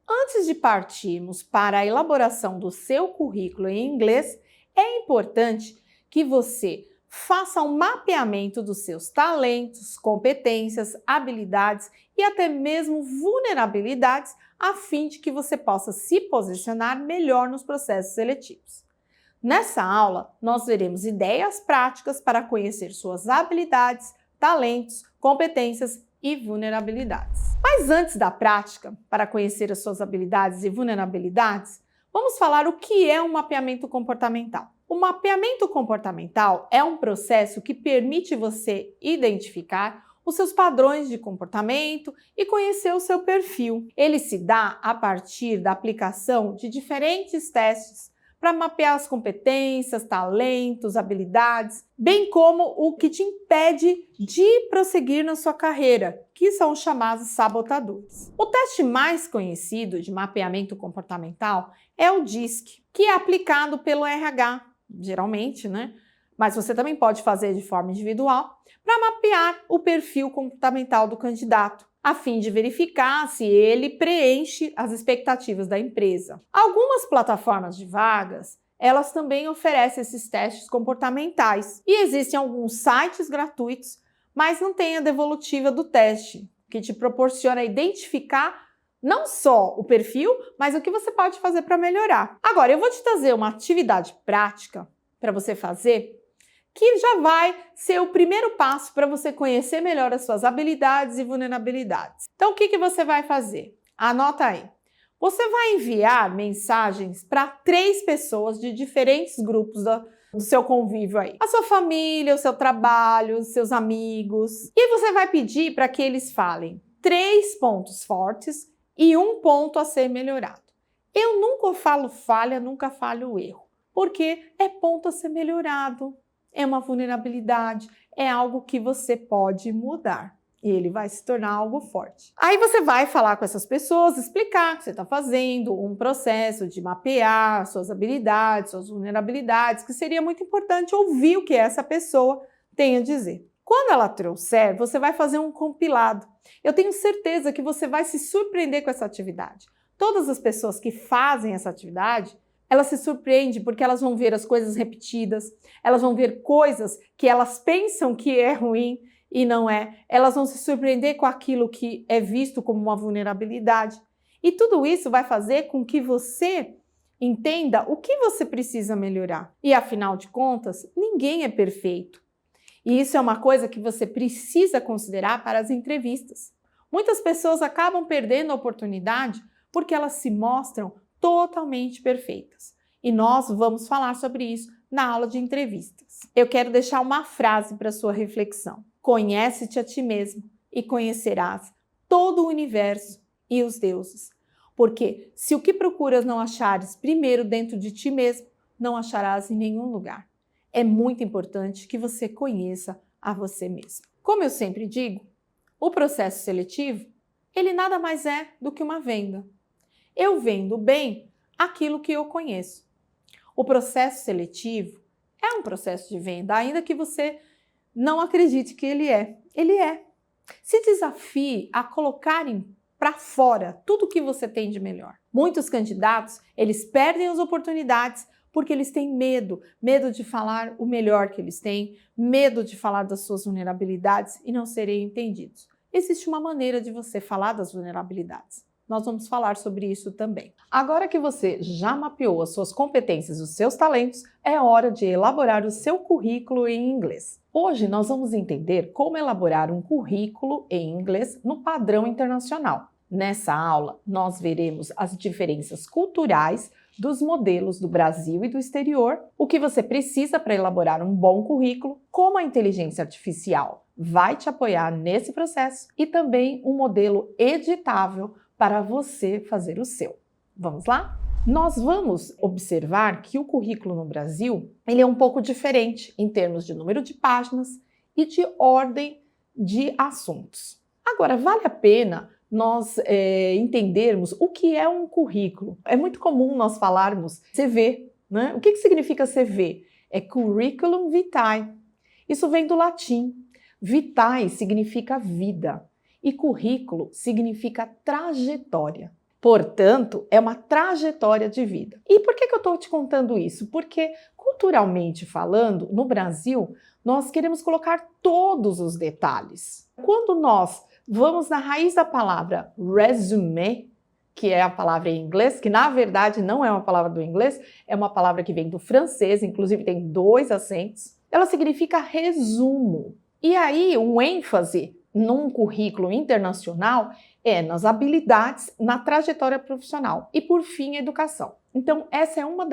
Antes de partirmos para a elaboração do seu currículo em inglês, é importante que você faça um mapeamento dos seus talentos, competências, habilidades e até mesmo vulnerabilidades, a fim de que você possa se posicionar melhor nos processos seletivos. Nessa aula, nós veremos ideias práticas para conhecer suas habilidades, talentos, competências e vulnerabilidades. Mas antes da prática, para conhecer as suas habilidades e vulnerabilidades, vamos falar o que é um mapeamento comportamental. O mapeamento comportamental é um processo que permite você identificar os seus padrões de comportamento e conhecer o seu perfil. Ele se dá a partir da aplicação de diferentes testes para mapear as competências, talentos, habilidades, bem como o que te impede de prosseguir na sua carreira, que são os chamados sabotadores. O teste mais conhecido de mapeamento comportamental é o DISC, que é aplicado pelo RH, geralmente, né? Mas você também pode fazer de forma individual para mapear o perfil comportamental do candidato, a fim de verificar se ele preenche as expectativas da empresa. Algumas plataformas de vagas, elas também oferecem esses testes comportamentais. E existem alguns sites gratuitos, mas não tem a devolutiva do teste, que te proporciona identificar não só o perfil, mas o que você pode fazer para melhorar. Agora, eu vou te trazer uma atividade prática para você fazer, que já vai ser o primeiro passo para você conhecer melhor as suas habilidades e vulnerabilidades. Então, o que você vai fazer? Anota aí. Você vai enviar mensagens para 3 pessoas de diferentes grupos do seu convívio aí. A sua família, o seu trabalho, os seus amigos. E você vai pedir para que eles falem 3 pontos fortes e 1 ponto a ser melhorado. Eu nunca falo falha, nunca falo erro, porque é ponto a ser melhorado. É uma vulnerabilidade, é algo que você pode mudar e ele vai se tornar algo forte. Aí você vai falar com essas pessoas, explicar que você está fazendo um processo de mapear suas habilidades, suas vulnerabilidades, que seria muito importante ouvir o que essa pessoa tem a dizer. Quando ela trouxer, você vai fazer um compilado. Eu tenho certeza que você vai se surpreender com essa atividade. Todas as pessoas que fazem essa atividade, elas se surpreendem porque elas vão ver as coisas repetidas, elas vão ver coisas que elas pensam que é ruim e não é. Elas vão se surpreender com aquilo que é visto como uma vulnerabilidade. E tudo isso vai fazer com que você entenda o que você precisa melhorar. E afinal de contas, ninguém é perfeito. E isso é uma coisa que você precisa considerar para as entrevistas. Muitas pessoas acabam perdendo a oportunidade porque elas se mostram totalmente perfeitas. E nós vamos falar sobre isso na aula de entrevistas. Eu quero deixar uma frase para sua reflexão. Conhece-te a ti mesmo e conhecerás todo o universo e os deuses. Porque se o que procuras não achares primeiro dentro de ti mesmo, não acharás em nenhum lugar. É muito importante que você conheça a você mesmo. Como eu sempre digo, o processo seletivo, ele nada mais é do que uma venda. Eu vendo bem aquilo que eu conheço. O processo seletivo é um processo de venda, ainda que você não acredite que ele é. Ele é. Se desafie a colocarem para fora tudo o que você tem de melhor. Muitos candidatos, eles perdem as oportunidades porque eles têm medo de falar o melhor que eles têm, medo de falar das suas vulnerabilidades e não serem entendidos. Existe uma maneira de você falar das vulnerabilidades. Nós vamos falar sobre isso também. Agora que você já mapeou as suas competências e os seus talentos, é hora de elaborar o seu currículo em inglês. Hoje nós vamos entender como elaborar um currículo em inglês no padrão internacional. Nessa aula, nós veremos as diferenças culturais dos modelos do Brasil e do exterior, o que você precisa para elaborar um bom currículo, como a inteligência artificial vai te apoiar nesse processo e também um modelo editável para você fazer o seu. Vamos lá? Nós vamos observar que o currículo no Brasil ele é um pouco diferente em termos de número de páginas e de ordem de assuntos. Agora, vale a pena nós entendermos o que é um currículo. É muito comum nós falarmos CV, né? O que significa CV? É Curriculum Vitae. Isso vem do latim. Vitae significa vida. E currículo significa trajetória. Portanto, é uma trajetória de vida. E por que eu estou te contando isso? Porque, culturalmente falando, no Brasil, nós queremos colocar todos os detalhes. Quando nós vamos na raiz da palavra resume, que é a palavra em inglês, que na verdade não é uma palavra do inglês, é uma palavra que vem do francês, inclusive tem 2 acentos, ela significa resumo. E aí, o ênfase num currículo internacional é nas habilidades, na trajetória profissional e, por fim, a educação. Então, essa é uma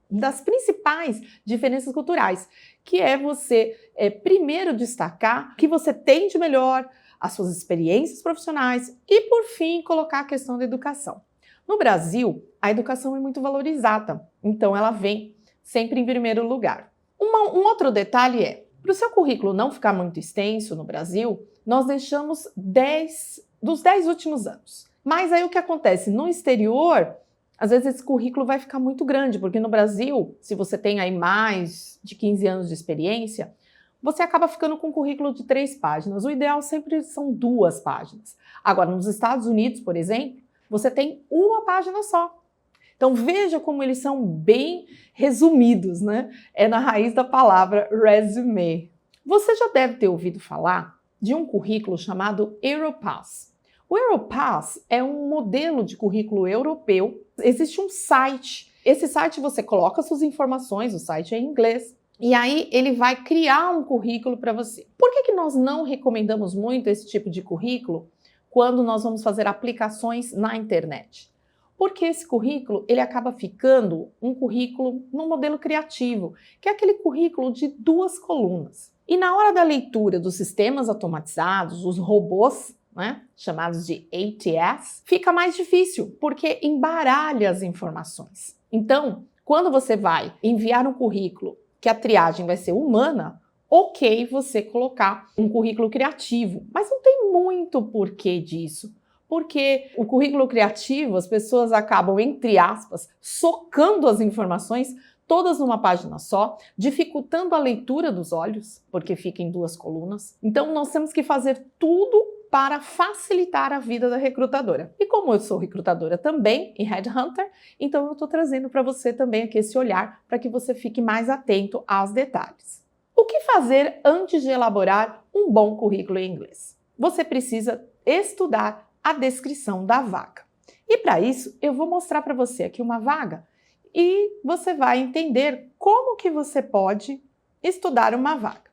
das principais diferenças culturais, que é você, primeiro, destacar o que você tem de melhor, as suas experiências profissionais e, por fim, colocar a questão da educação. No Brasil, a educação é muito valorizada, então ela vem sempre em primeiro lugar. Um outro detalhe é, para o seu currículo não ficar muito extenso no Brasil, nós deixamos 10 dos 10 últimos anos. Mas aí o que acontece? No exterior, às vezes esse currículo vai ficar muito grande, porque no Brasil, se você tem aí mais de 15 anos de experiência, você acaba ficando com um currículo de 3 páginas. O ideal sempre são 2 páginas. Agora, nos Estados Unidos, por exemplo, você tem 1 página só. Então veja como eles são bem resumidos, né? É na raiz da palavra resume. Você já deve ter ouvido falar de um currículo chamado Europass. O Europass é um modelo de currículo europeu. Existe um site. Esse site você coloca suas informações, o site é em inglês, e aí ele vai criar um currículo para você. Por que nós não recomendamos muito esse tipo de currículo quando nós vamos fazer aplicações na internet? Porque esse currículo, ele acaba ficando um currículo num modelo criativo, que é aquele currículo de 2 colunas. E na hora da leitura dos sistemas automatizados, os robôs, né, chamados de ATS, fica mais difícil, porque embaralha as informações. Então, quando você vai enviar um currículo que a triagem vai ser humana, ok você colocar um currículo criativo, mas não tem muito porquê disso. Porque o currículo criativo, as pessoas acabam, entre aspas, socando as informações todas numa página só, dificultando a leitura dos olhos, porque fica em 2 colunas. Então, nós temos que fazer tudo para facilitar a vida da recrutadora. E como eu sou recrutadora também e headhunter, então eu estou trazendo para você também aqui esse olhar para que você fique mais atento aos detalhes. O que fazer antes de elaborar um bom currículo em inglês? Você precisa estudar a descrição da vaga. E para isso, eu vou mostrar para você aqui uma vaga e você vai entender como que você pode estudar uma vaga.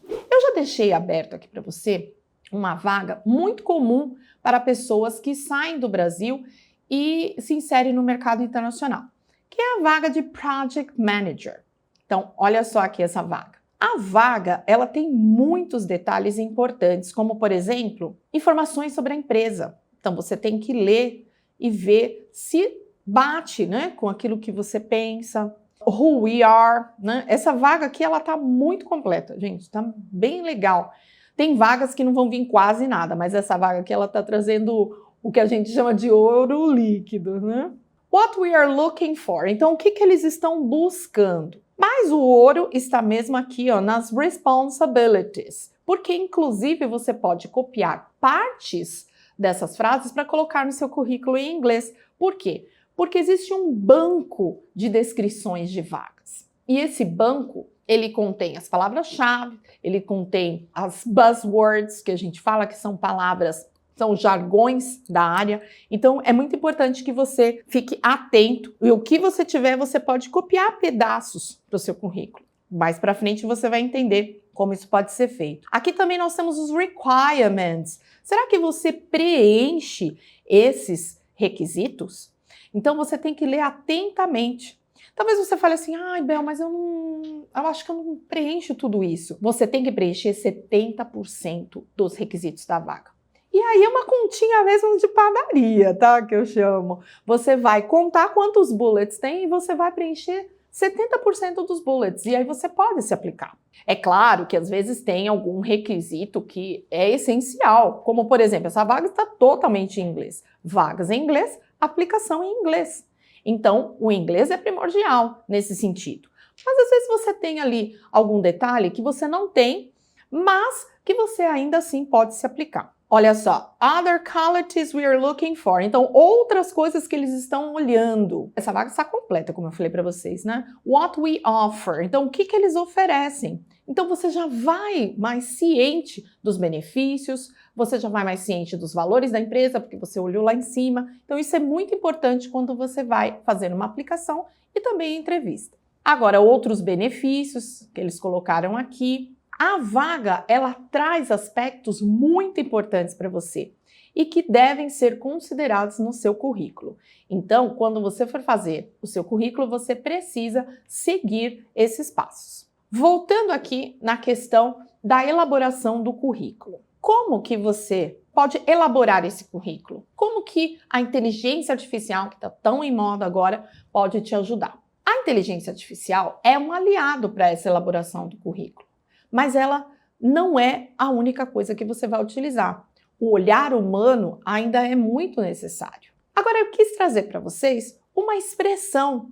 Eu já deixei aberto aqui para você uma vaga muito comum para pessoas que saem do Brasil e se inserem no mercado internacional, que é a vaga de Project Manager. Então, olha só aqui essa vaga. A vaga, ela tem muitos detalhes importantes, como, por exemplo, informações sobre a empresa. Então, você tem que ler e ver se bate, né, com aquilo que você pensa. Who we are, né? Essa vaga aqui, ela tá muito completa, gente, tá bem legal. Tem vagas que não vão vir quase nada, mas essa vaga aqui, ela tá trazendo o que a gente chama de ouro líquido, né? What we are looking for. Então, o que eles estão buscando? Mas o ouro está mesmo aqui, ó, nas responsibilities, porque inclusive você pode copiar partes dessas frases para colocar no seu currículo em inglês. Por quê? Porque existe um banco de descrições de vagas. E esse banco, ele contém as palavras-chave, ele contém as buzzwords, que a gente fala que são palavras, são jargões da área. Então, é muito importante que você fique atento. E o que você tiver, você pode copiar pedaços para o seu currículo. Mais para frente, você vai entender como isso pode ser feito. Aqui também nós temos os requirements. Será que você preenche esses requisitos? Então, você tem que ler atentamente. Talvez você fale assim, ai, Bel, mas eu acho que eu não preencho tudo isso. Você tem que preencher 70% dos requisitos da vaga. E aí é uma continha mesmo de padaria, tá? Que eu chamo. Você vai contar quantos bullets tem e você vai preencher 70% dos bullets. E aí você pode se aplicar. É claro que às vezes tem algum requisito que é essencial, como por exemplo, essa vaga está totalmente em inglês. Vagas em inglês, aplicação em inglês. Então, o inglês é primordial nesse sentido. Mas às vezes você tem ali algum detalhe que você não tem, mas que você ainda assim pode se aplicar. Olha só, other qualities we are looking for. Então, outras coisas que eles estão olhando. Essa vaga está completa, como eu falei para vocês, né? What we offer. Então, o que eles oferecem? Então, você já vai mais ciente dos benefícios, você já vai mais ciente dos valores da empresa, porque você olhou lá em cima. Então, isso é muito importante quando você vai fazer uma aplicação e também entrevista. Agora, outros benefícios que eles colocaram aqui. A vaga, ela traz aspectos muito importantes para você e que devem ser considerados no seu currículo. Então, quando você for fazer o seu currículo, você precisa seguir esses passos. Voltando aqui na questão da elaboração do currículo. Como que você pode elaborar esse currículo? Como que a inteligência artificial, que está tão em moda agora, pode te ajudar? A inteligência artificial é um aliado para essa elaboração do currículo. Mas ela não é a única coisa que você vai utilizar. O olhar humano ainda é muito necessário. Agora eu quis trazer para vocês uma expressão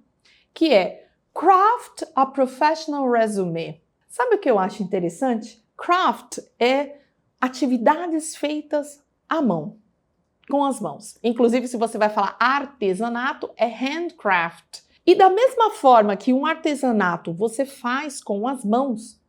que é craft a professional resume. Sabe o que eu acho interessante? Craft é atividades feitas à mão, com as mãos. Inclusive, se você vai falar artesanato, é handcraft. E da mesma forma que um artesanato você faz com as mãos,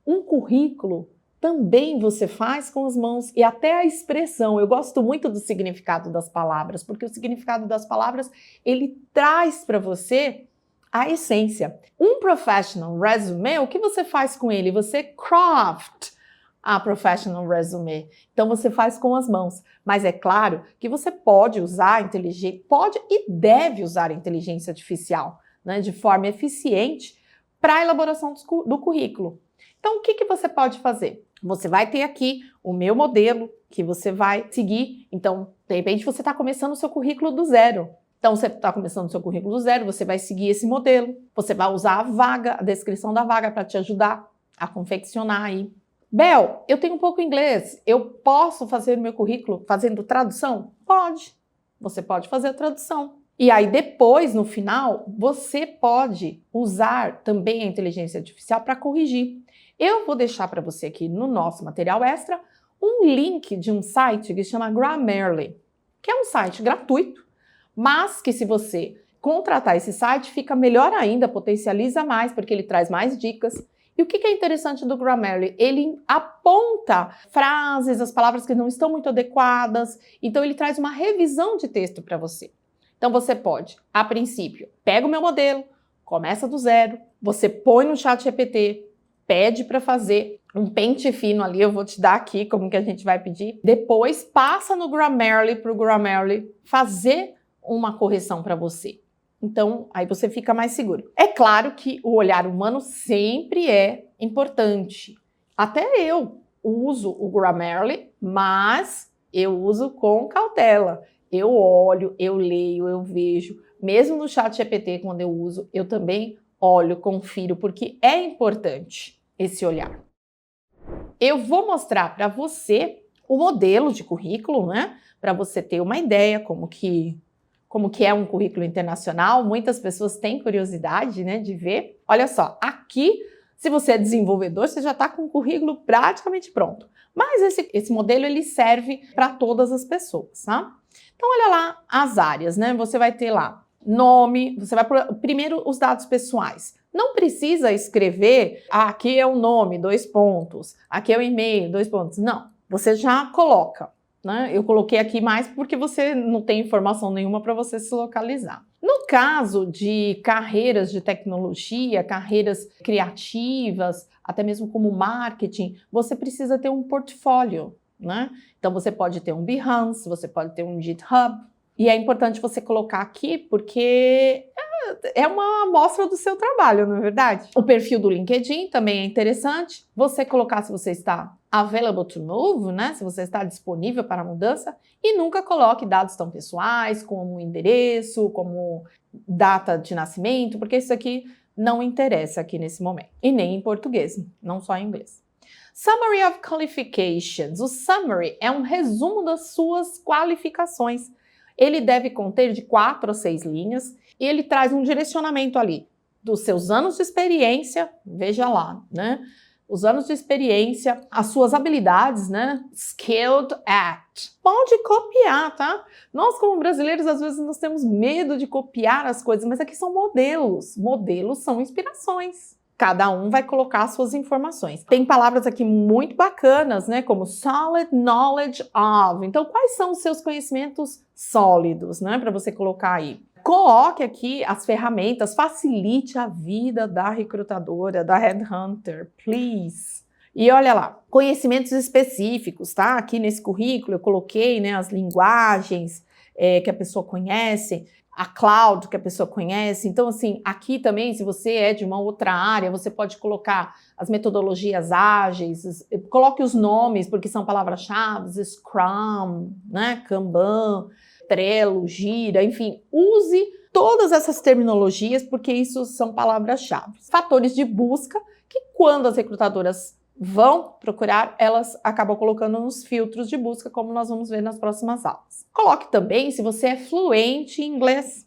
um currículo também você faz com as mãos e até a expressão. Eu gosto muito do significado das palavras, porque o significado das palavras, ele traz para você a essência. Um professional resume, o que você faz com ele? Você craft a professional resume. Então você faz com as mãos. Mas é claro que você pode usar pode e deve usar a inteligência artificial, né, de forma eficiente para a elaboração do currículo. Então, o que você pode fazer? Você vai ter aqui o meu modelo que você vai seguir. Então, de repente, você está começando o seu currículo do zero. Então, você está começando o seu currículo do zero, você vai seguir esse modelo. Você vai usar a vaga, a descrição da vaga para te ajudar a confeccionar aí. Bel, eu tenho um pouco inglês. Eu posso fazer o meu currículo fazendo tradução? Pode. Você pode fazer a tradução. E aí depois, no final, você pode usar também a inteligência artificial para corrigir. Eu vou deixar para você aqui no nosso material extra um link de um site que se chama Grammarly, que é um site gratuito, mas que se você contratar esse site fica melhor ainda, potencializa mais, porque ele traz mais dicas. E o que é interessante do Grammarly? Ele aponta frases, as palavras que não estão muito adequadas, então ele traz uma revisão de texto para você. Então você pode, a princípio, pega o meu modelo, começa do zero, você põe no ChatGPT, pede para fazer um pente fino ali, eu vou te dar aqui como que a gente vai pedir. Depois passa no Grammarly para o Grammarly fazer uma correção para você. Então, aí você fica mais seguro. É claro que o olhar humano sempre é importante. Até eu uso o Grammarly, mas eu uso com cautela. Eu olho, eu leio, eu vejo. Mesmo no ChatGPT, quando eu uso, eu também olho, confiro, porque é importante esse olhar. Eu vou mostrar para você o modelo de currículo, né? Para você ter uma ideia como que é um currículo internacional. Muitas pessoas têm curiosidade, né, de ver. Olha só, aqui, se você é desenvolvedor, você já está com o currículo praticamente pronto. Mas esse modelo, ele serve para todas as pessoas, tá? Então, olha lá as áreas, né? Você vai ter lá nome, você vai primeiro os dados pessoais. Não precisa escrever, aqui é o nome, 2 pontos, aqui é o e-mail, 2 pontos. Não, você já coloca, né? Eu coloquei aqui mais porque você não tem informação nenhuma para você se localizar. No caso de carreiras de tecnologia, carreiras criativas, até mesmo como marketing, você precisa ter um portfólio, né? Então você pode ter um Behance, você pode ter um GitHub, e é importante você colocar aqui porque é uma amostra do seu trabalho, não é verdade? O perfil do LinkedIn também é interessante. Você colocar se você está available to move, né? Se você está disponível para a mudança. E nunca coloque dados tão pessoais como endereço, como data de nascimento, porque isso aqui não interessa aqui nesse momento. E nem em português, não só em inglês. Summary of Qualifications. O summary é um resumo das suas qualificações. Ele deve conter de 4 a 6 linhas e ele traz um direcionamento ali dos seus anos de experiência, veja lá, né? os anos de experiência, as suas habilidades, né? Skilled at. Pode copiar, tá? Nós, como brasileiros, às vezes nós temos medo de copiar as coisas, mas aqui são modelos. Modelos são inspirações. Cada um vai colocar as suas informações. Tem palavras aqui muito bacanas, né? Como solid knowledge of. Então, quais são os seus conhecimentos sólidos, né? Para você colocar aí. Coloque aqui as ferramentas, facilite a vida da recrutadora, da headhunter, please. E olha lá, conhecimentos específicos, tá? Aqui nesse currículo eu coloquei, né, as linguagens que a pessoa conhece, a cloud que a pessoa conhece. Então, assim, aqui também, se você é de uma outra área, você pode colocar as metodologias ágeis, coloque os nomes, porque são palavras-chave, Scrum, né, Kanban, Trello, Gira, enfim, use todas essas terminologias, porque isso são palavras-chave. Fatores de busca, que quando as recrutadoras vão procurar, elas acabam colocando nos filtros de busca, como nós vamos ver nas próximas aulas. Coloque também se você é fluente em inglês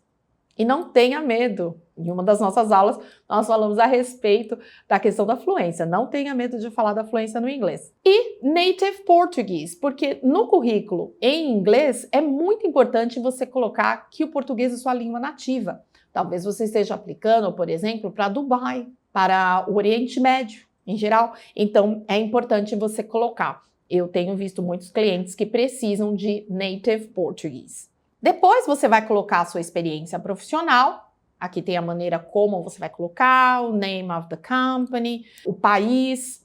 e não tenha medo. Em uma das nossas aulas, nós falamos a respeito da questão da fluência. Não tenha medo de falar da fluência no inglês. E native Portuguese, porque no currículo em inglês é muito importante você colocar que o português é sua língua nativa. Talvez você esteja aplicando, por exemplo, para Dubai, para o Oriente Médio em geral. Então, é importante você colocar. Eu tenho visto muitos clientes que precisam de native Portuguese. Depois você vai colocar a sua experiência profissional. Aqui tem a maneira como você vai colocar, o name of the company, o país,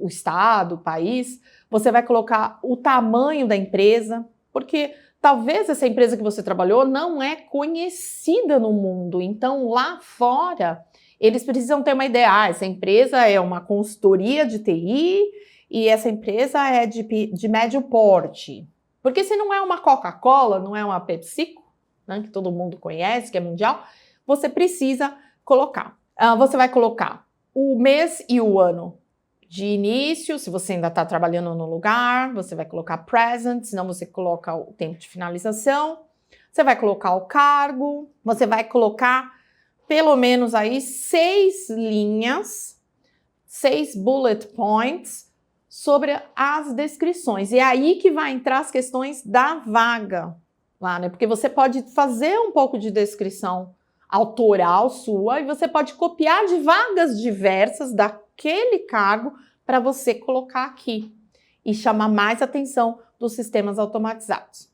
o estado, o país. Você vai colocar o tamanho da empresa, porque talvez essa empresa que você trabalhou não é conhecida no mundo. Então, lá fora, eles precisam ter uma ideia. Essa empresa é uma consultoria de TI e essa empresa é de médio porte. Porque se não é uma Coca-Cola, não é uma PepsiCo, né, que todo mundo conhece, que é mundial, você precisa colocar. Você vai colocar o mês e o ano de início, se você ainda está trabalhando no lugar, você vai colocar present, senão você coloca o tempo de finalização. Você vai colocar o cargo, você vai colocar pelo menos aí 6 linhas, 6 bullet points sobre as descrições. E é aí que vai entrar as questões da vaga lá, né? Porque você pode fazer um pouco de descrição autoral sua e você pode copiar de vagas diversas daquele cargo para você colocar aqui e chamar mais atenção dos sistemas automatizados.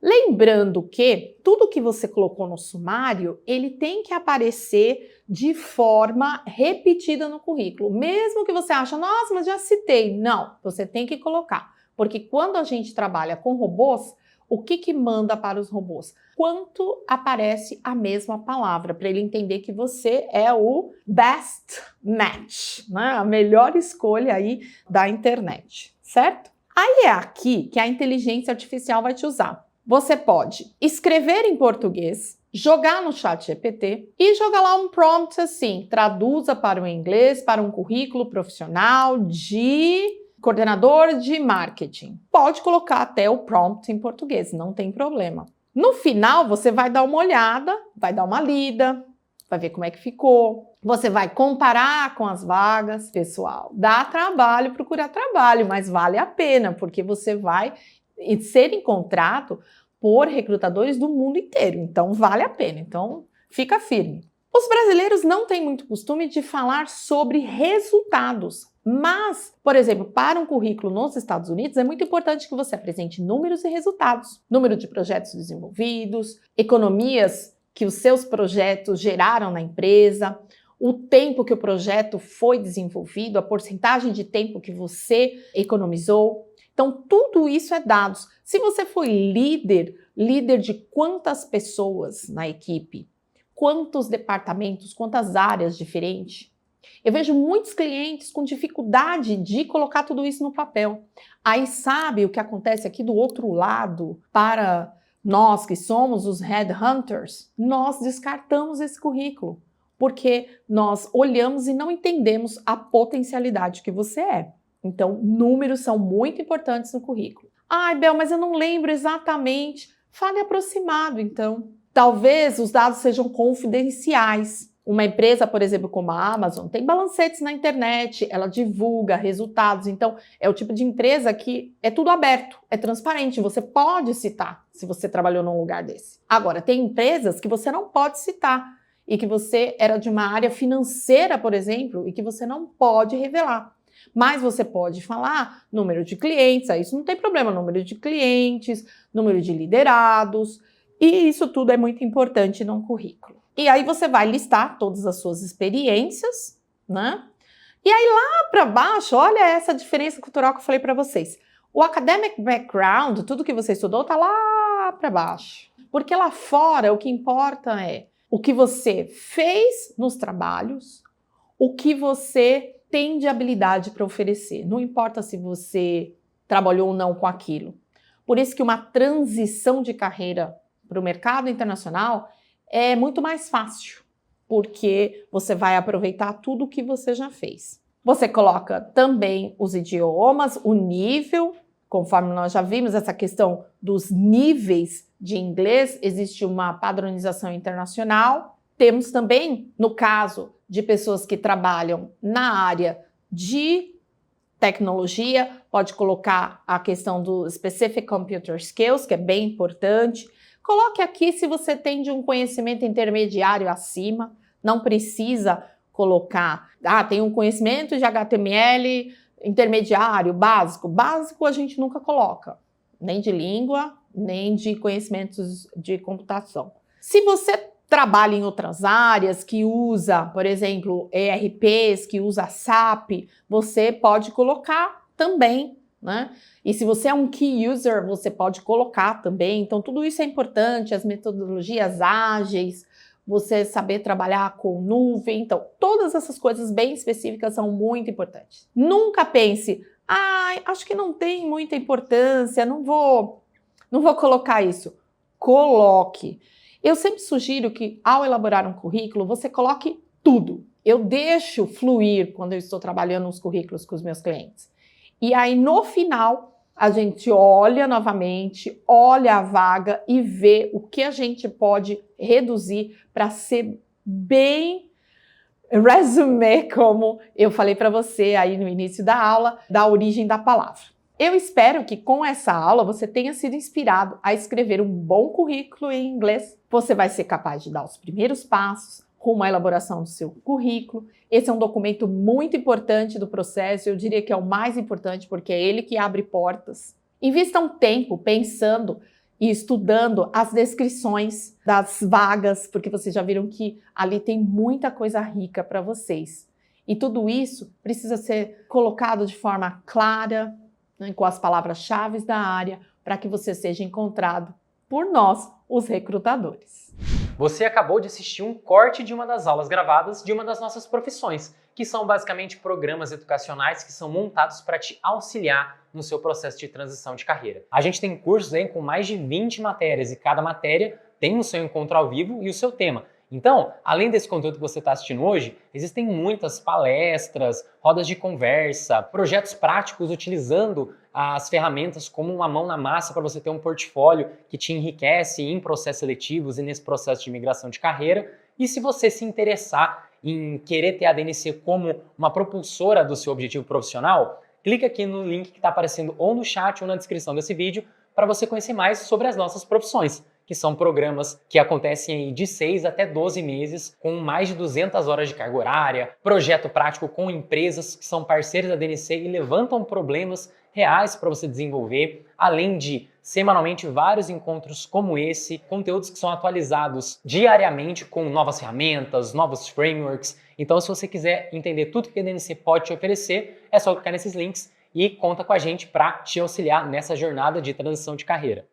Lembrando que tudo que você colocou no sumário, ele tem que aparecer de forma repetida no currículo. Mesmo que você ache, nossa, mas já citei. Não, você tem que colocar. Porque quando a gente trabalha com robôs, o que manda para os robôs? Quanto aparece a mesma palavra, para ele entender que você é o best match, né? A melhor escolha aí da internet, certo? Aí é aqui que a inteligência artificial vai te usar. Você pode escrever em português, jogar no ChatGPT e jogar lá um prompt assim, traduza para o inglês, para um currículo profissional de coordenador de marketing. Pode colocar até o prompt em português, não tem problema. No final, você vai dar uma olhada, vai dar uma lida, vai ver como é que ficou. Você vai comparar com as vagas, pessoal. Dá trabalho procurar trabalho, mas vale a pena, porque você vai ser encontrado por recrutadores do mundo inteiro. Então, vale a pena. Então, fica firme. Os brasileiros não têm muito costume de falar sobre resultados. Mas, por exemplo, para um currículo nos Estados Unidos, é muito importante que você apresente números e resultados. Número de projetos desenvolvidos, economias que os seus projetos geraram na empresa, o tempo que o projeto foi desenvolvido, a porcentagem de tempo que você economizou. Então, tudo isso é dados. Se você foi líder de quantas pessoas na equipe, quantos departamentos, quantas áreas diferentes. Eu vejo muitos clientes com dificuldade de colocar tudo isso no papel. Aí sabe o que acontece aqui do outro lado para nós que somos os headhunters? Nós descartamos esse currículo, porque nós olhamos e não entendemos a potencialidade que você é. Então, números são muito importantes no currículo. Ai, Bel, mas eu não lembro exatamente. Fale aproximado, então. Talvez os dados sejam confidenciais. Uma empresa, por exemplo, como a Amazon, tem balancetes na internet, ela divulga resultados. Então, é o tipo de empresa que é tudo aberto, é transparente. Você pode citar se você trabalhou num lugar desse. Agora, tem empresas que você não pode citar e que você era de uma área financeira, por exemplo, e que você não pode revelar. Mas você pode falar número de clientes, isso não tem problema, número de clientes, número de liderados, e isso tudo é muito importante num currículo. E aí você vai listar todas as suas experiências, né? E aí lá para baixo, olha essa diferença cultural que eu falei para vocês. O academic background, tudo que você estudou, tá lá para baixo. Porque lá fora o que importa é o que você fez nos trabalhos, o que você tem de habilidade para oferecer. Não importa se você trabalhou ou não com aquilo. Por isso que uma transição de carreira para o mercado internacional é muito mais fácil, porque você vai aproveitar tudo o que você já fez. Você coloca também os idiomas, o nível, conforme nós já vimos essa questão dos níveis de inglês, existe uma padronização internacional. Temos também, no caso de pessoas que trabalham na área de tecnologia, pode colocar a questão do Specific Computer Skills, que é bem importante. Coloque aqui se você tem de um conhecimento intermediário acima, não precisa colocar, tem um conhecimento de HTML intermediário, básico. Básico a gente nunca coloca, nem de língua, nem de conhecimentos de computação. Se você trabalha em outras áreas que usa, por exemplo, ERPs, que usa SAP, você pode colocar também, né? E se você é um key user, você pode colocar também. Então, tudo isso é importante, as metodologias ágeis, você saber trabalhar com nuvem. Então, todas essas coisas bem específicas são muito importantes. Nunca pense, acho que não tem muita importância, não vou colocar isso. Coloque. Eu sempre sugiro que, ao elaborar um currículo, você coloque tudo. Eu deixo fluir quando eu estou trabalhando nos currículos com os meus clientes. E aí, no final, a gente olha novamente, olha a vaga e vê o que a gente pode reduzir para ser bem resumé, como eu falei para você aí no início da aula, da origem da palavra. Eu espero que com essa aula você tenha sido inspirado a escrever um bom currículo em inglês. Você vai ser capaz de dar os primeiros passos rumo à elaboração do seu currículo. Esse é um documento muito importante do processo, eu diria que é o mais importante porque é ele que abre portas. Invista um tempo pensando e estudando as descrições das vagas, porque vocês já viram que ali tem muita coisa rica para vocês. E tudo isso precisa ser colocado de forma clara, né, com as palavras-chave da área, para que você seja encontrado por nós, os recrutadores. Você acabou de assistir um corte de uma das aulas gravadas de uma das nossas profissões, que são basicamente programas educacionais que são montados para te auxiliar no seu processo de transição de carreira. A gente tem cursos aí com mais de 20 matérias e cada matéria tem o seu encontro ao vivo e o seu tema. Então, além desse conteúdo que você está assistindo hoje, existem muitas palestras, rodas de conversa, projetos práticos utilizando as ferramentas como uma mão na massa para você ter um portfólio que te enriquece em processos seletivos e nesse processo de migração de carreira. E se você se interessar em querer ter a DNC como uma propulsora do seu objetivo profissional, clica aqui no link que está aparecendo ou no chat ou na descrição desse vídeo para você conhecer mais sobre as nossas profissões, que são programas que acontecem aí de 6 até 12 meses, com mais de 200 horas de carga horária, projeto prático com empresas que são parceiras da DNC e levantam problemas reais para você desenvolver, além de semanalmente vários encontros como esse, conteúdos que são atualizados diariamente com novas ferramentas, novos frameworks. Então, se você quiser entender tudo que a DNC pode te oferecer, é só clicar nesses links e conta com a gente para te auxiliar nessa jornada de transição de carreira.